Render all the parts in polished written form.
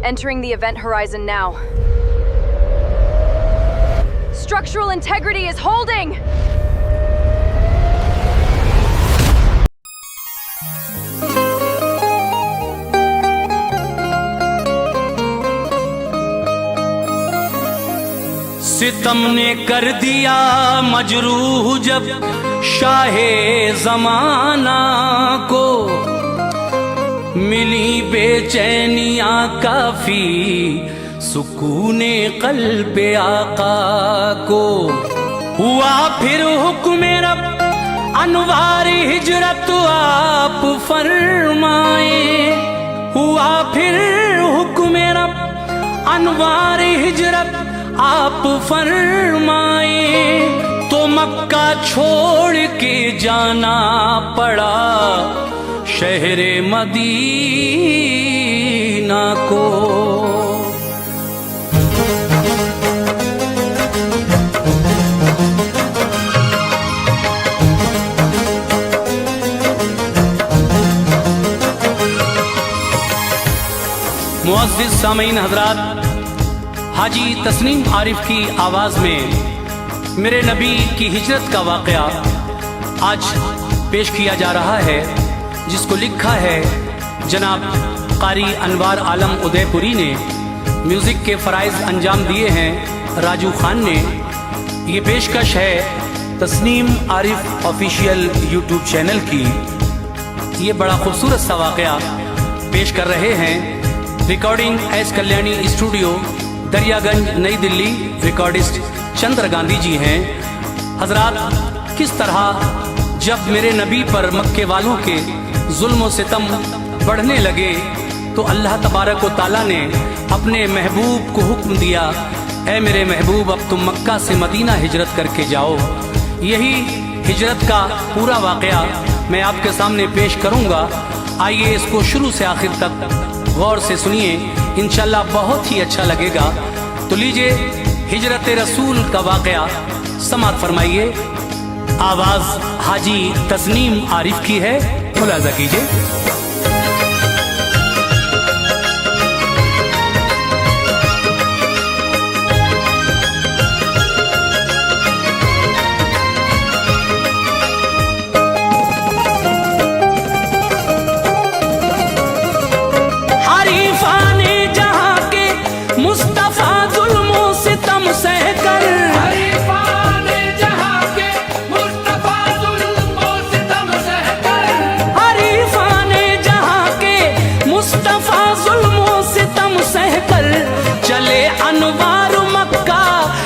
Entering the event horizon now. Structural integrity is holding! सितम ने कर दिया मजरूह जब शाहे ज़माना को, मिली बेचैनियाँ काफी सुकूने क़ल्बे आका को। हुआ फिर हुक्म रब अनवार हिजरत आप फरमाए, हुआ फिर हुक्म रब अनवार हिजरत आप फरमाए, तो मक्का छोड़ के जाना पड़ा शहरे मदीना को। मुअज़्ज़िज़ सामीन हज़रात, हाजी तस्नीम आरिफ की आवाज़ में मेरे नबी की हिजरत का वाक़या आज पेश किया जा रहा है, जिसको लिखा है जनाब कारी अनवार आलम उदयपुरी ने। म्यूज़िक के फ़राइज़ अंजाम दिए हैं राजू खान ने। ये पेशकश है Tasneem Arif official YouTube channel की। ये बड़ा खूबसूरत सा वाक़या पेश कर रहे हैं। Recording S Kalyani studio, Daryaganj, नई दिल्ली। रिकॉर्डिस्ट चंद्र गांधी जी हैं। हजरात, किस तरह जब मेरे नबी पर मक्के वालों के जुल्म व सितम बढ़ने लगे तो अल्लाह तबारक व तआला ने अपने महबूब को हुक्म दिया, ऐ मेरे महबूब अब तुम मक्का से मदीना हिजरत करके जाओ। यही हिजरत का पूरा वाक़या मैं आपके सामने पेश करूँगा। आइए इसको शुरू से आखिर तक गौर से सुनिए, इंशाल्लाह बहुत ही अच्छा लगेगा। तो लीजिए हिजरत रसूल का वाक़या समात फरमाइए। आवाज़ हाजी तस्नीम आरिफ की है, मुलाज़ा कीजिए। अनवार मक्का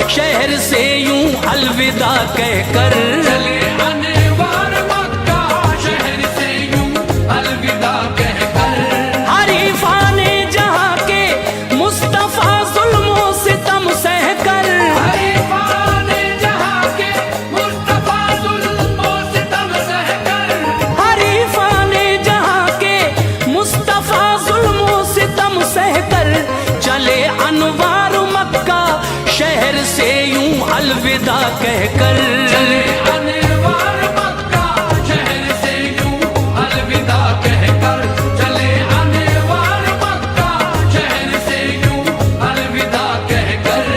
शहर से यूं अलविदा कहकर, चले अनवार मक्का शहर से यूं अलविदा कहकर। हरीफाने जहां के मुस्तफा जुल्म सितम सहकर, हरीफाने जहां के मुस्तफा जुल्म सितम सहकर, हरीफाने जहां के मुस्तफा जुल्म सितम सहकर, चले अनवार शहर से यूं अलविदा कहकर। चले अनवार मक्का शहर से यूं अलविदा कहकर, चले अनवार मक्का शहर से यूं अलविदा कहकर।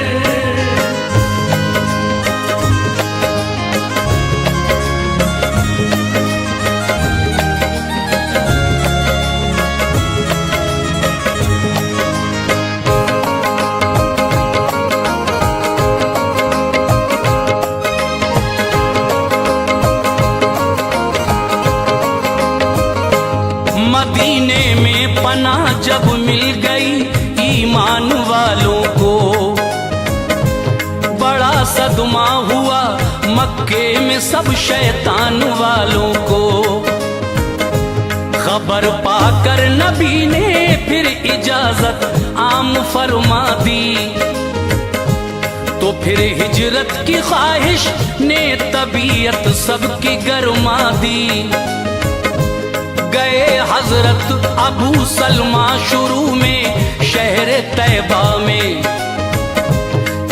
मदीने में पनाह जब मिल गई ईमान वालों को, बड़ा सदमा हुआ मक्के में सब शैतान वालों को। खबर पाकर नबी ने फिर इजाजत आम फरमा दी, तो फिर हिजरत की ख्वाहिश ने तबीयत सबकी गरमा दी। गए हजरत अबू सलमा शुरू में शहर तैबा में,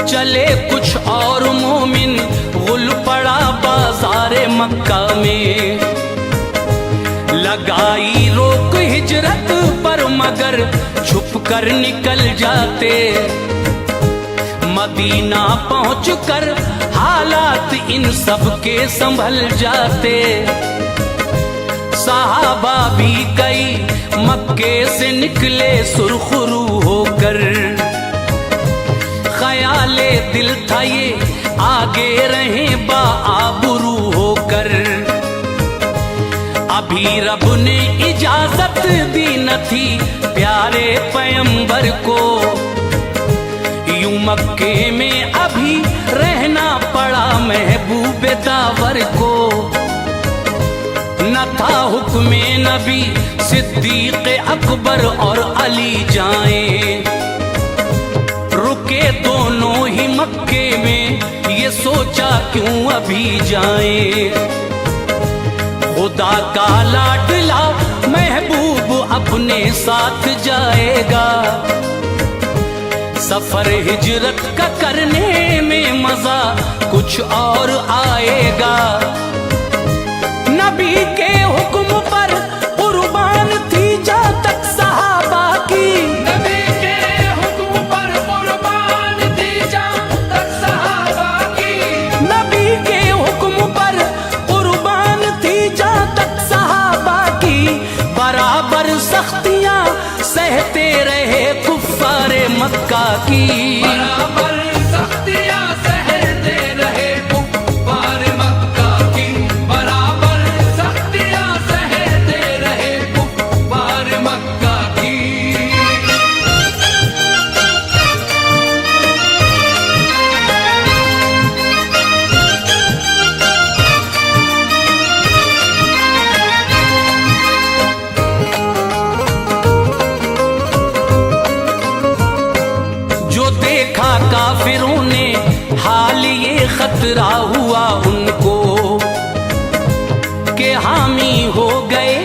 चले कुछ और मोमिन गुल पड़ा बाजार मक्का में। लगाई रोक हिजरत पर पर मगर छुप कर निकल जाते। मदीना पहुंचकर हालात इन सब के संभल जाते। सहाबा भी कई मक्के से निकले सुरखरू होकर। ख्याले दिल था ये आगे रहे बाआबरू होकर। अभी रब ने इजाजत दी न थी प्यारे पैगंबर को। यूं मक्के में अभी रहना पड़ा महबूब दावर को। न था हुक्म नबी सिद्दीक अकबर और अली जाएं। रुके दोनों ही मक्के में, ये सोचा क्यों अभी जाएं। खुदा का लाडला महबूब अपने साथ जाएगा। सफर हिजरत का करने में मजा कुछ और आएगा। नबी के हुक्म पर कुर्बान थी जा तक सहाबा की। नबी के हुक्म पर कुर्बान थी जा तक सहाबा की। नबी के हुक्म पर कुर्बान थी जा तक सहाबा की। बराबर सख्तियां सहते रहे कुफ्फारे मक्का की। बराबर सख्तियां सहते रहे कुफ्फार मक्का की। बराबर सख्तियां सहते रहे कुफ्फार मक्का की। जो देखा काफिरों ने हाल ये खतरा हुआ उनको के हामी हो गए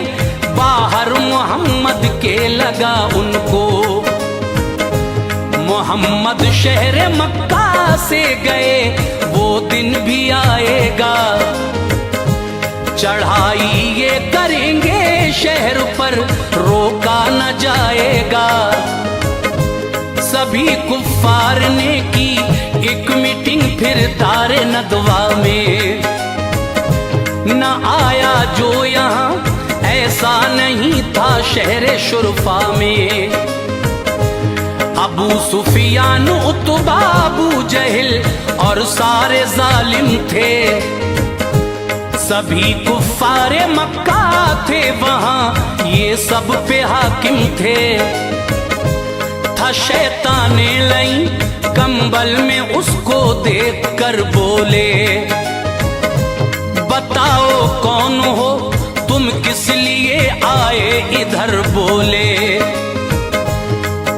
बाहर मोहम्मद के लगा उनको। मोहम्मद शहर मक्का से गए वो दिन भी आएगा। चढ़ाई ये करेंगे शहर पर रोका न जाएगा। सभी कुफ्फार ने की एक मीटिंग फिर दारे नदवा में। न आया जो यहाँ ऐसा नहीं था शहर शुरफा में। अबू सुफियान उतबा अबू जहल और सारे जालिम थे। सभी कुफ्फारे मक्का थे वहाँ ये सब पे हाकिम थे। था शैताने लई कंबल में उसको देख कर बोले बताओ कौन हो तुम किस लिए आए इधर बोले।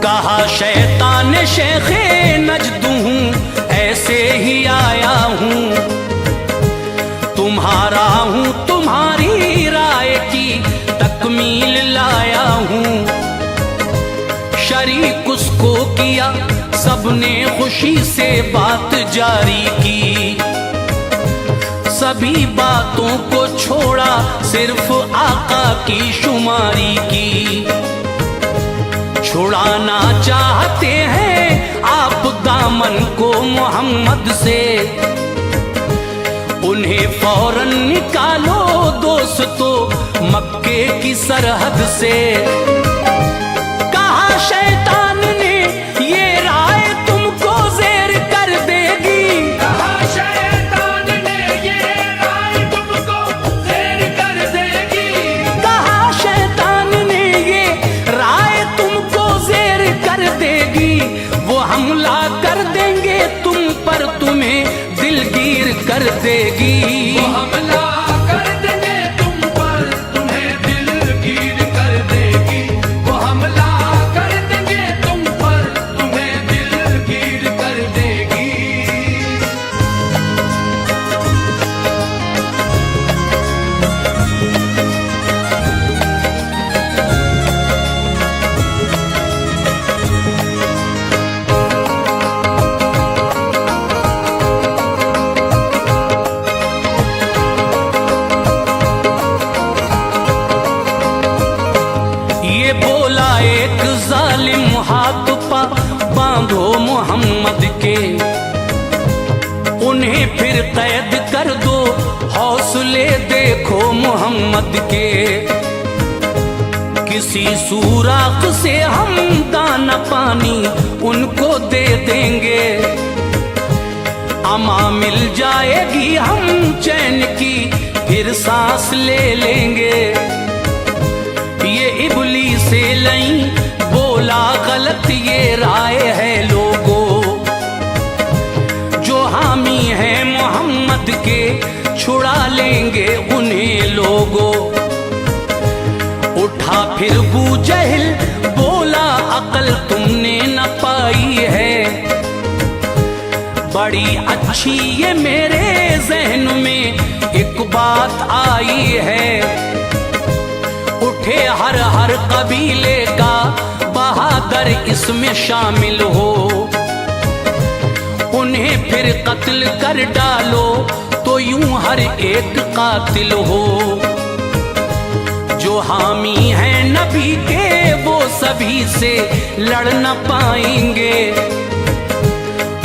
कहा शैतान शेखे नजदू हूँ ऐसे ही आया हूँ। तुम्हारा हूँ तुम्हारी राय की तकमील लाया हूँ। शरीक उसको किया सबने खुशी से बात जारी की। सभी बातों को छोड़ा सिर्फ आका की शुमारी की। छुड़ाना चाहते हैं आप दामन को मोहम्मद से। उन्हें फौरन निकालो दोस्तों मक्के की सरहद से। कहा शैतान ने ये राय तुमको ज़ेर कर देगी। कहा शैतान ने ये राय तुमको ज़ेर कर देगी। कहा शैतान ने ये राय तुमको ज़ेर कर देगी। वो हमला कर देंगे तुम पर तुम्हें दिलगीर कर देगी। वो हमला कर देंगे तुम पर तुम्हें दिलगीर कर देगी। वो हमला कर देंगे तुम पर तुम्हें दिलगीर कर देगी। देखो मोहम्मद के, किसी सुराख से हम दाना पानी उनको दे देंगे, अमा मिल जाएगी हम चैन की फिर सांस ले लेंगे। ये इब्लीस से लई बोला गलत ये राय है लोगों, जो हामी है मोहम्मद के छुड़ा लेंगे उन्हें लोगों। उठा फिर बू जहल बोला अकल तुमने न पाई है, बड़ी अच्छी ये मेरे जहन में एक बात आई है। उठे हर हर कबीले का बहादुर इसमें शामिल हो, उन्हें फिर कत्ल कर डालो तो यूं हर एक कातिल हो। जो हामी हैं नबी के वो सभी से लड़ न पाएंगे,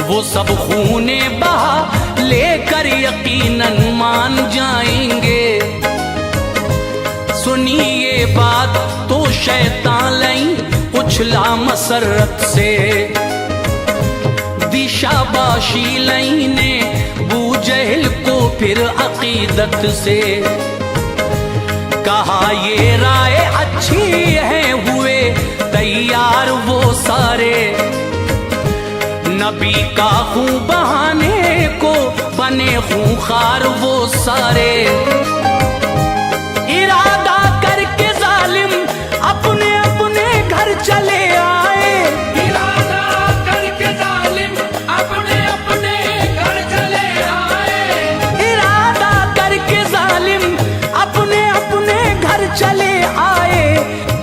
वो सब खूने बहा लेकर यकीनन मान जाएंगे। सुनिए बात तो शैतान लई उछला मसरत से, दिशाबाशी लई ने बू जहल को फिर अकीदत से कहा ये राय अच्छी है। हुए तैयार वो सारे, नबी का खून बहाने को बने खूंखार वो सारे। इरादा करके जालिम अपने अपने घर चले आए, इरादा करके जालिम अपने अपने घर चले आए, इरादा करके जालिम अपने अपने घर चले आए।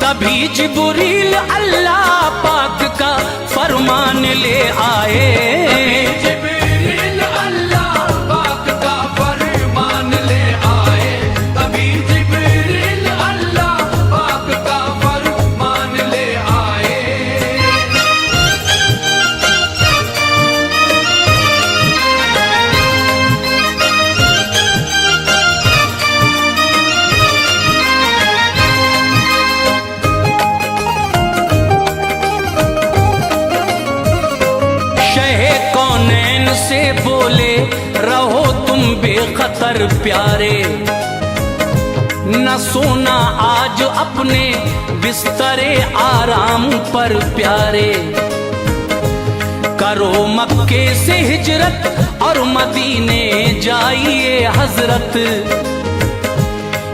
तभी जिब्रील अल्लाह पाक का फरमान ले आए। जिब्रील अल्लाह पाक का फरमान ले आए, तभी जिब्रील अल्लाह पाक का फरमान ले आए। से बोले रहो तुम बेखतर प्यारे, न सोना आज अपने बिस्तरे आराम पर प्यारे। करो मक्के से हिजरत और मदीने जाइए हजरत,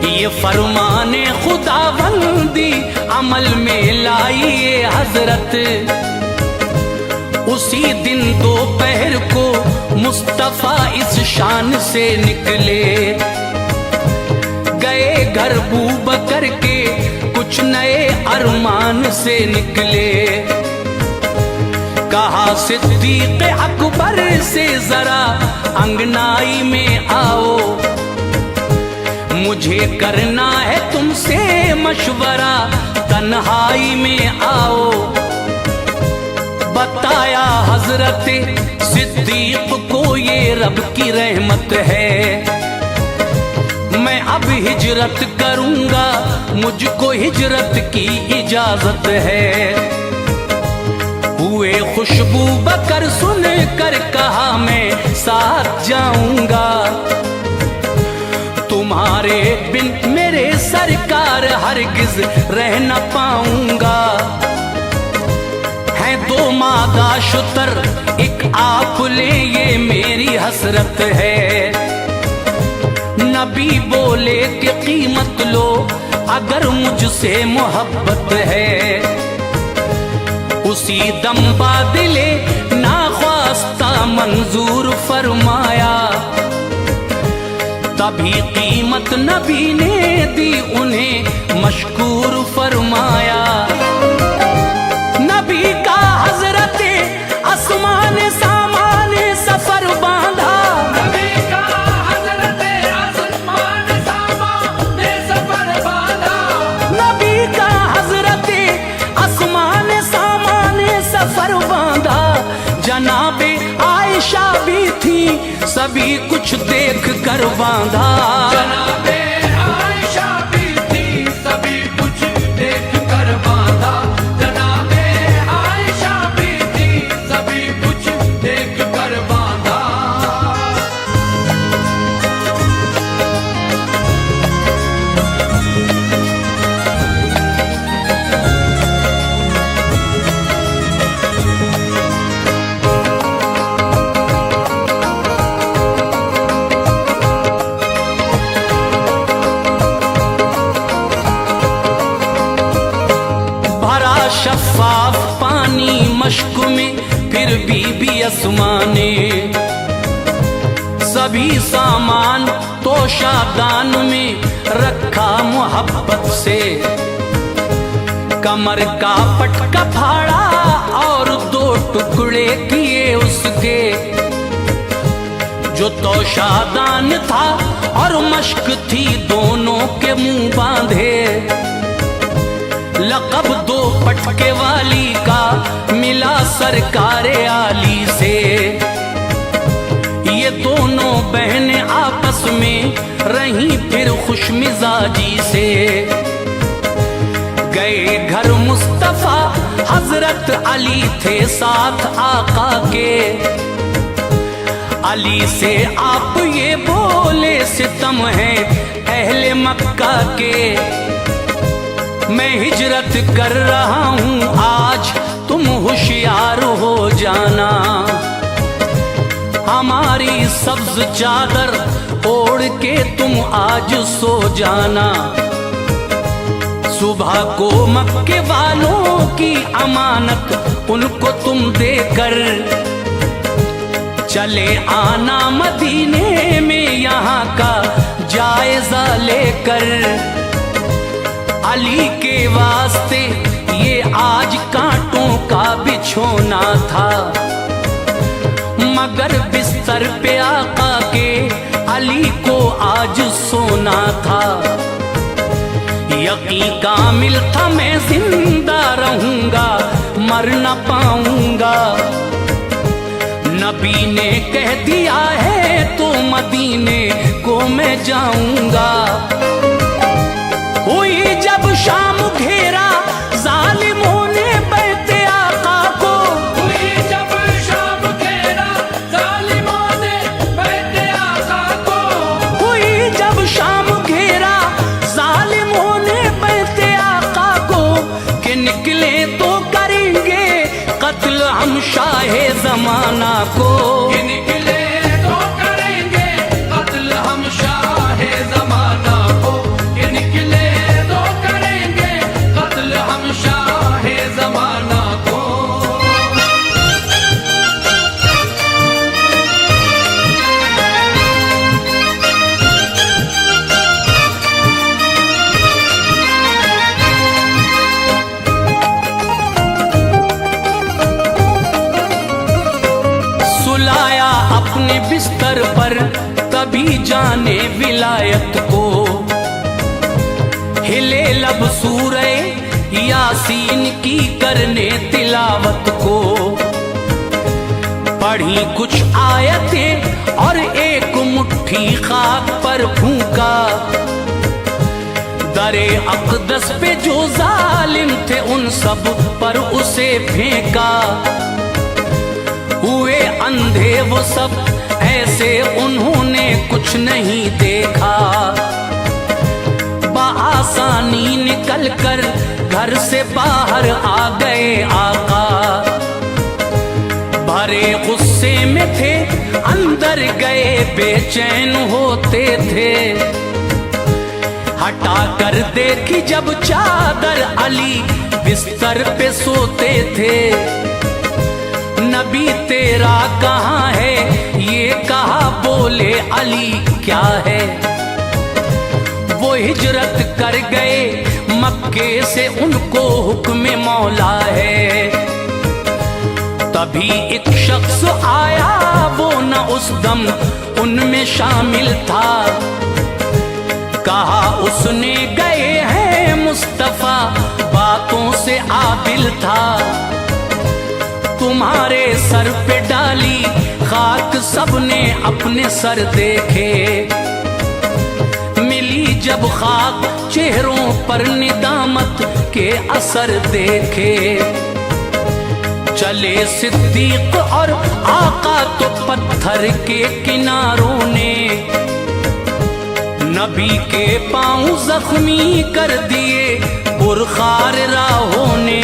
ये फरमाने खुदाबंदी अमल में लाइए हजरत। उसी दिन दोपहर को मुस्तफा इस शान से निकले, गए घर बू बकर के कुछ नए अरमान से निकले। कहा सिद्दीक अकबर से जरा अंगनाई में आओ, मुझे करना है तुमसे मशवरा तन्हाई में आओ। बताया हजरत सिद्दीक को ये रब की रहमत है, मैं अब हिजरत करूंगा मुझको हिजरत की इजाजत है। हुए खुशबू बकर सुन कर कहा मैं साथ जाऊंगा, तुम्हारे बिन मेरे सरकार हरगिज रह न पाऊंगा। दो मादा शुतर एक आप ले ये मेरी हसरत है। नबी बोले कि कीमत लो अगर मुझसे मोहब्बत है। उसी दम बादले नाख्वास्ता मंजूर फरमाया, तभी कीमत नबी ने दी उन्हें मशकूर फरमाया। नबी का हजरत आसमान सामान सफर बांधा, नबी का हजरत आसमान सामान सफर बांधा, नबी का हजरत आसमान सामान सफर बांधा। जनाबे आयशा भी थी सभी कुछ देख कर बांधा, जनाबे मश्क में फिर बीबी अस्मा ने सभी सामान तोशादान में रखा मोहब्बत से। कमर का पटका फाड़ा और 2 टुकड़े किए उसके। जो तोशादान था और मश्क थी दोनों के मुंह बांधे। लक़ब 2 पटके वाली का मिला सरकारे आली से। ये दोनों बहनें आपस में रहीं फिर खुशमिजाजी से। गए घर मुस्तफा हजरत अली थे साथ आका के। अली से आप ये बोले सितम है अहले मक्का के। मैं हिजरत कर रहा हूँ आज तुम होशियार हो जाना। हमारी सब्ज चादर ओढ़ के तुम आज सो जाना। सुबह को मक्के वालों की अमानत उनको तुम देकर चले आना मदीने में यहाँ का जायजा लेकर। अली के वास्ते ये आज कांटों का बिछोना था। मगर बिस्तर पे आका के अली को आज सोना था। यकीन कामिल था मैं जिंदा रहूंगा मर न पाऊंगा। नबी ने कह दिया है तो मदीने को मैं जाऊंगा। हुई जब शाम घेरा जालिमों ने बैठे आका को। हुई जब शाम घेरा जालिमों ने बैठे आका को। हुई जब शाम घेरा जालिमों ने बैठे आका को। कि निकले तो करेंगे कत्ल हम शाहे जमाना को। ये निकले तो करेंगे कत्ल हम शाहे जमाना को। ये निकले तो करेंगे कत्ल हम शाहे जमाना को। सुलाया अपने बिस्तर पर तभी जाने विलायत को। हिले लब सूरे यासीन की करने तिलावत को। पढ़ी कुछ आयतें और एक मुट्ठी खाक पर फूंका। दरे अक़दस पे जो जालिम थे उन सब पर उसे फेंका। हुए अंधे वो सब ऐसे उन्होंने कुछ नहीं देखा। बआसानी निकल कर घर से बाहर आ गए आका। भरे गुस्से में थे अंदर गए बेचैन होते थे। हटा कर देखी जब चादर अली बिस्तर पे सोते थे। नबी तेरा कहाँ है ये कहा बोले अली क्या है। वो हिजरत कर गए मक्के से उनको हुक्म मौला है। तभी एक शख्स आया वो न उस दम उनमें शामिल था। कहा उसने गए हैं मुस्तफा बातों से आदिल था। तुम्हारे सर पे डाली खाक सबने अपने सर देखे। मिली जब खाक चेहरों पर निदामत के असर देखे। चले सिद्दीक और आका तो पत्थर के किनारों ने। नबी के पांव जख्मी कर दिए बुरखार राहों ने।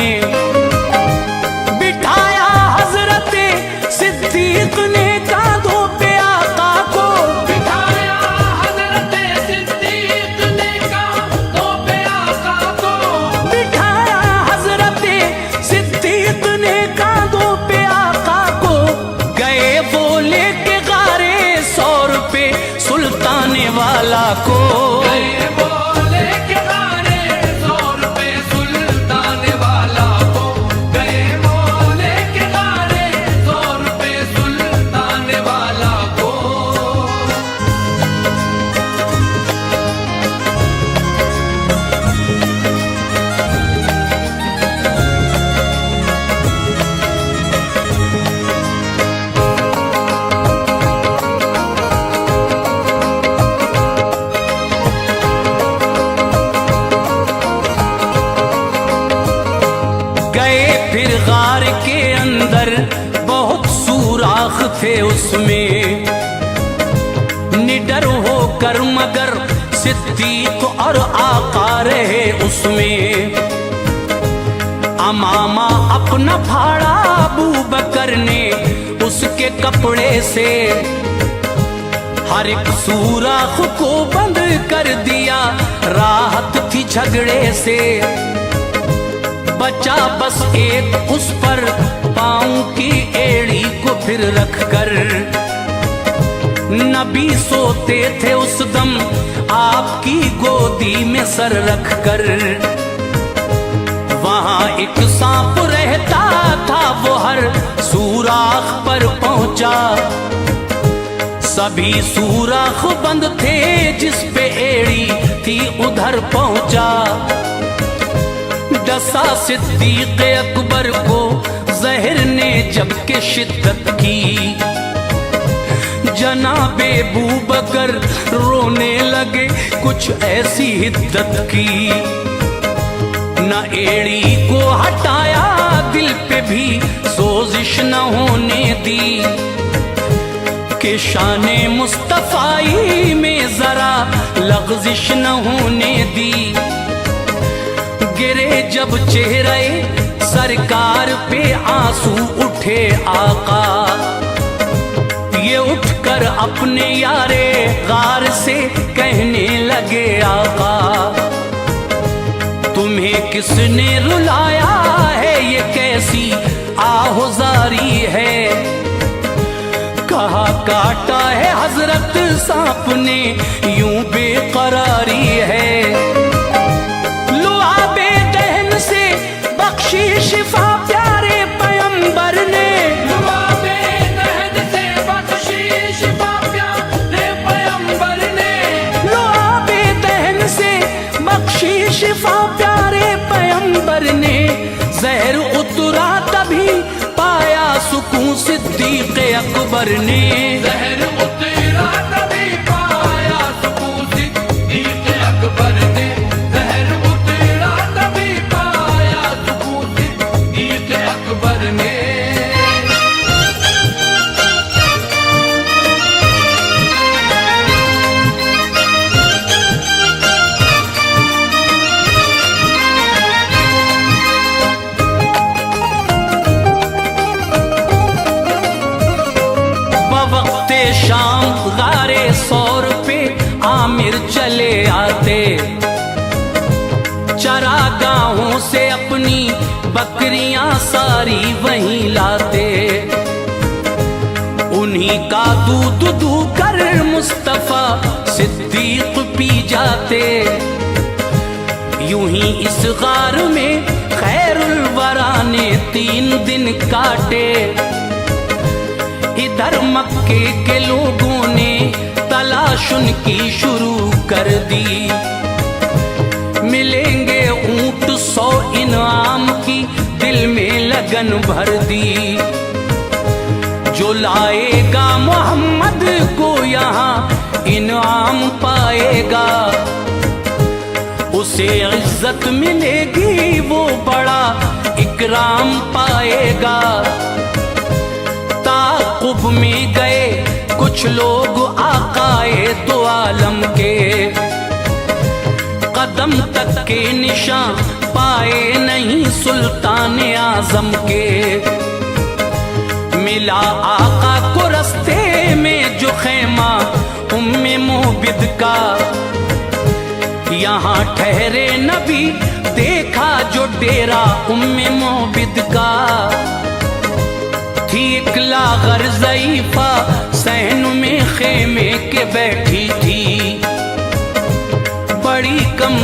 बिठाया हजरते सिद्दीक ने कांधों पे आका को। बिठाया हजरते सिद्दीक ने कांधों पे आका को। बिठाया हजरते सिद्दीक ने कांधों को। गए बोले के गाने 100 रुपए सुल्तान वाला को। गए बोले के गाने 100 रुपए सुल्तान वाला को। गए फिर गार के अंदर बहुत सुराख थे उसमें, निडर होकर मगर सिद्दीक और आका रहे उसमें। अमामा अपना फाड़ा अबू बकर ने उसके कपड़े से, हर एक सुराख को बंद कर दिया, राहत थी झगड़े से। बचा बस एक उस पर पाँव की एड़ी को फिर रखकर, नबी सोते थे उस दम आपकी गोदी में सर रखकर। वहां एक सांप रहता था वो हर सुराख पर पहुंचा, सभी सुराख बंद थे जिस पे एड़ी थी उधर पहुंचा। डसा सिद्दीक अकबर को जहर ने जबकि शिद्दत की, जनाबे अबू बकर रोने लगे कुछ ऐसी हिद्दत की। न एड़ी को हटाया दिल पे भी सोजिश न होने दी, कि शाने मुस्तफाई में जरा लग़ज़िश न होने दी। गिरे जब चेहरे सरकार पे आंसू उठे आका, ये उठकर अपने यारे गार से कहने लगे आका, तुम्हें किसने रुलाया है, ये कैसी आहुजारी है। कहा काटा है हजरत सांप ने यूं बेकरारी है। शिफा प्यारे पैगंबर ने, लुआबे दहन से बख्शी शिफा प्यारे पैगंबर ने। लुआबे दहन से बख्शी शिफा प्यारे पैगंबर ने। जहर उतरा तभी पाया सुकून सिद्दीक अकबर ने। जहर उतरा तभी पाया सुकून सिद्दीक अकबर ने। जहर उतरा तभी पाया सुकून सिद्दीक अकबर ने। बवक्ते शाम गारे सौर पे आमिर चले आते, चरागाहों से अपनी बकरियां सारी वहीं लाते। उन्हीं का दूध दूकर मुस्तफा सिद्दीक पी जाते। यूं ही इस गार में खैरुल वरा ने 3 दिन काटे। इधर मक्के के लोगों ने तलाश उनकी शुरू कर दी। मिलेंगे ऊंट 100 इनाम की दिल में लगन भर दी। जो लाएगा मोहम्मद को यहाँ इनाम पाएगा, उसे इज्जत मिलेगी वो बड़ा इकराम पाएगा। ताक़ुब में गए कुछ लोग आकाए दो आलम के, कदम तक के निशान पाए नहीं सुल्तान आजम के। मिला आका को रस्ते में जो खैमा उम्मे मोबिद का, यहाँ ठहरे नबी देखा जो डेरा उम्मे मोबिद का। थी एक लागर ज़ईफ़ा सहन में खेमे के बैठी थी,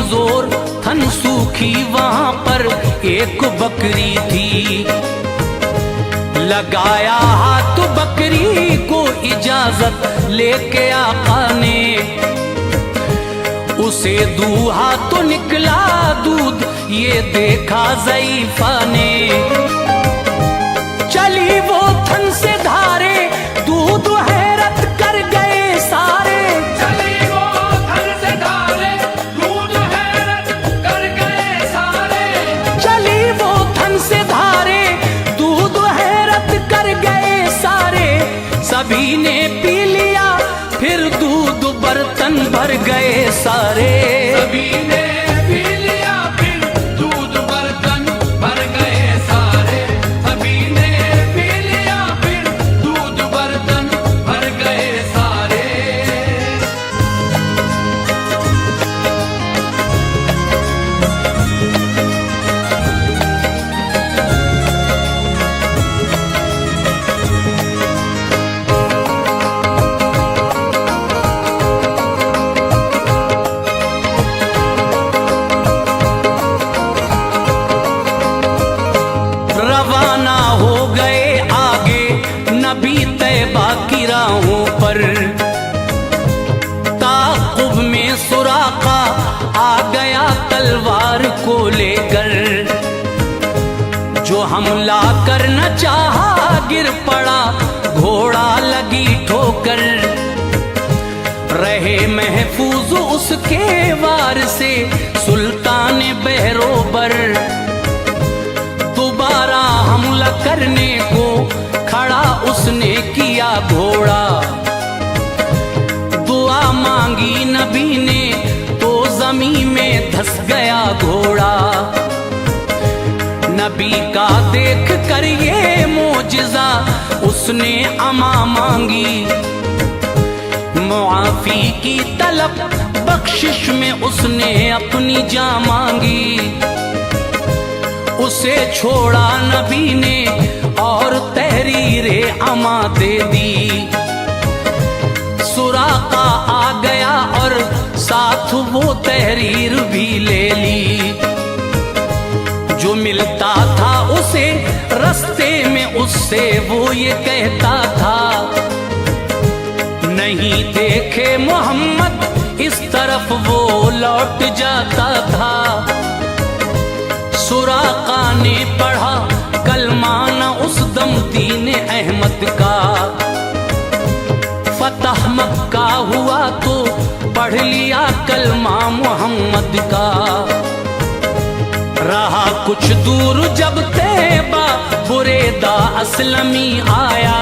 कमजोर थन सूखी वहां पर एक बकरी थी। लगाया हाथ बकरी को इजाजत लेके आका ने, उसे दूहा तो निकला दूध ये देखा ज़ईफ़ा ने। चली वो थन से धारे दूध हैरत कर गए सारे। चली वो थन से धारे दूध हैरत कर गए सारे। चली वो थन से धारे दूध हैरत कर गए सारे। सभी ने पी लिया फिर दूध बर्तन भर गए सारे। सभी ने पी लिया फिर दूध बर्तन भर गए सारे। सभी ने पी लिया फिर दूध बर्तन भर गए सारे। रवाना हो गए आगे नबी तैबा की राहों पर। ताक़ुब में सुराका आ गया तलवार को लेकर। जो हमला करना चाहा गिर पड़ा घोड़ा लगी ठोकर। रहे महफूज उसके वार से सुल्तान बहरोबर। दोबारा हमला करने को खड़ा उसने किया घोड़ा। दुआ मांगी नबी ने तो जमीन में धंस गया घोड़ा। नबी का देख कर ये मोजिज़ा उसने अमा मांगी। मुआफी की तलब बख्शिश में उसने अपनी जान मांगी। उसे छोड़ा नबी ने और तहरीरे अमा दे दी। सुराका आ गया और साथ वो तहरीर भी ले ली। जो मिलता था उसे रास्ते में उससे वो ये कहता था। नहीं देखे मोहम्मद इस तरफ वो लौट जाता था। सुराका ने पढ़ा कलमा न उस दम दीन अहमद का। फतह मक्का हुआ तो पढ़ लिया कलमा मोहम्मद का। रहा कुछ दूर जब तैबा बुरेदा असलमी आया।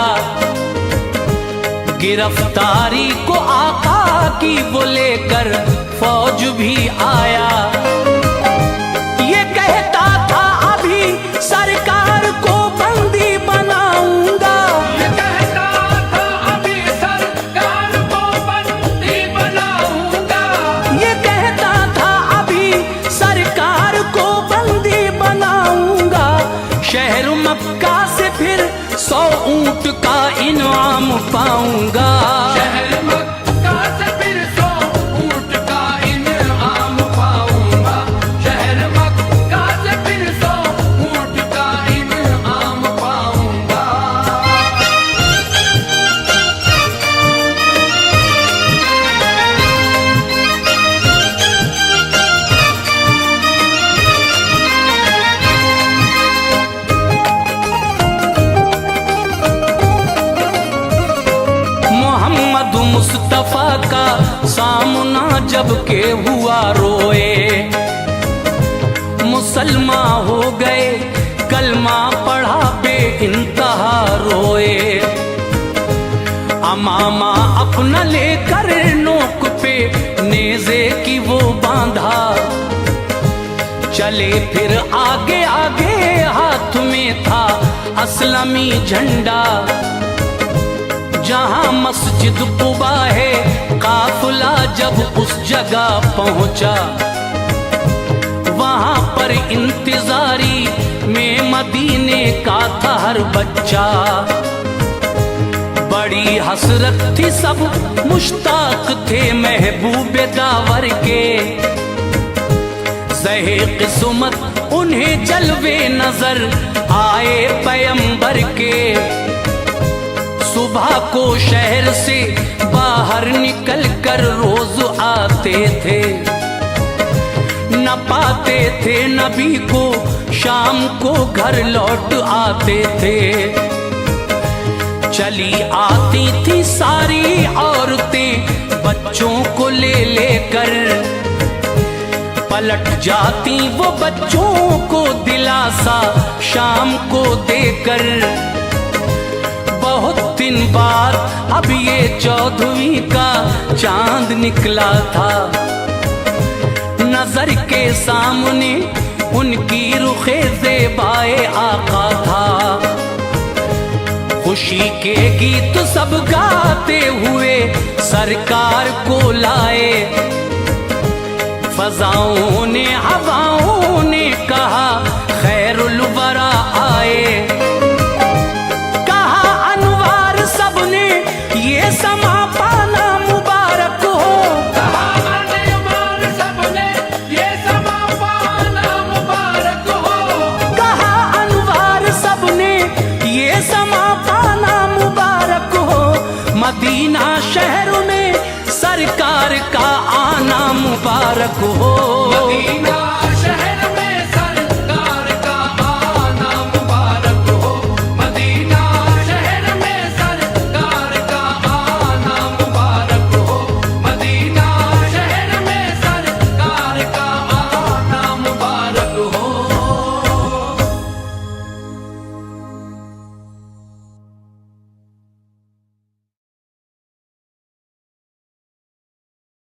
गिरफ्तारी को आका की वो लेकर फौज भी आया। ये कहता था अभी सरकार को बंदी बनाऊंगा। ये कहता था अभी सरकार को बंदी बनाऊंगा। ये कहता था अभी सरकार को बंदी बनाऊंगा। शहर मक्का से फिर 100 ऊंट का इनाम पाऊंगा। शहर मक्का से फिर 100 ऊंट का इनाम पाऊंगा। शहर मक्का से फिर 100 ऊंट का इनाम पाऊंगा। मोहम्मद मुस्तफा का सामना जब के हुआ रोए। मुसलमान हो गए कलमा पढ़ा बे इंतहा रोए। अमामा अपना लेकर नोक पे नेज़े की वो बांधा। चले फिर आगे आगे हाथ में था असलमी झंडा। जहां मस्जिद कुबा है काफिला जब उस जगह पहुंचा। वहां पर इंतजारी में मदीने का था हर बच्चा। बड़ी हसरत थी सब मुश्ताक थे महबूब दावर के। सहे किस्मत उन्हें जलवे नजर आए पैगंबर के। सुबह को शहर से बाहर निकल कर रोज आते थे, न पाते थे नबी को, शाम को घर लौट आते थे। चली आती थी सारी औरतें बच्चों को ले लेकर, पलट जाती वो बच्चों को दिलासा शाम को देकर। बहुत दिन बाद अब ये 14वीं का चांद निकला था, नजर के सामने उनकी रुखे ज़ेबाए आका था। खुशी के गीत सब गाते हुए सरकार को लाए, फजाओं ने हवाओं ने कहा खैरुल वरा आए। कहा अनवार सबने ये समा पाना मुबारक हो, कहा अनवार सबने ये समा पाना मुबारक हो। कहा अनवार सबने ये समा पाना मुबारक हो। मदीना शहर में सरकार का आना मुबारक हो। मदीना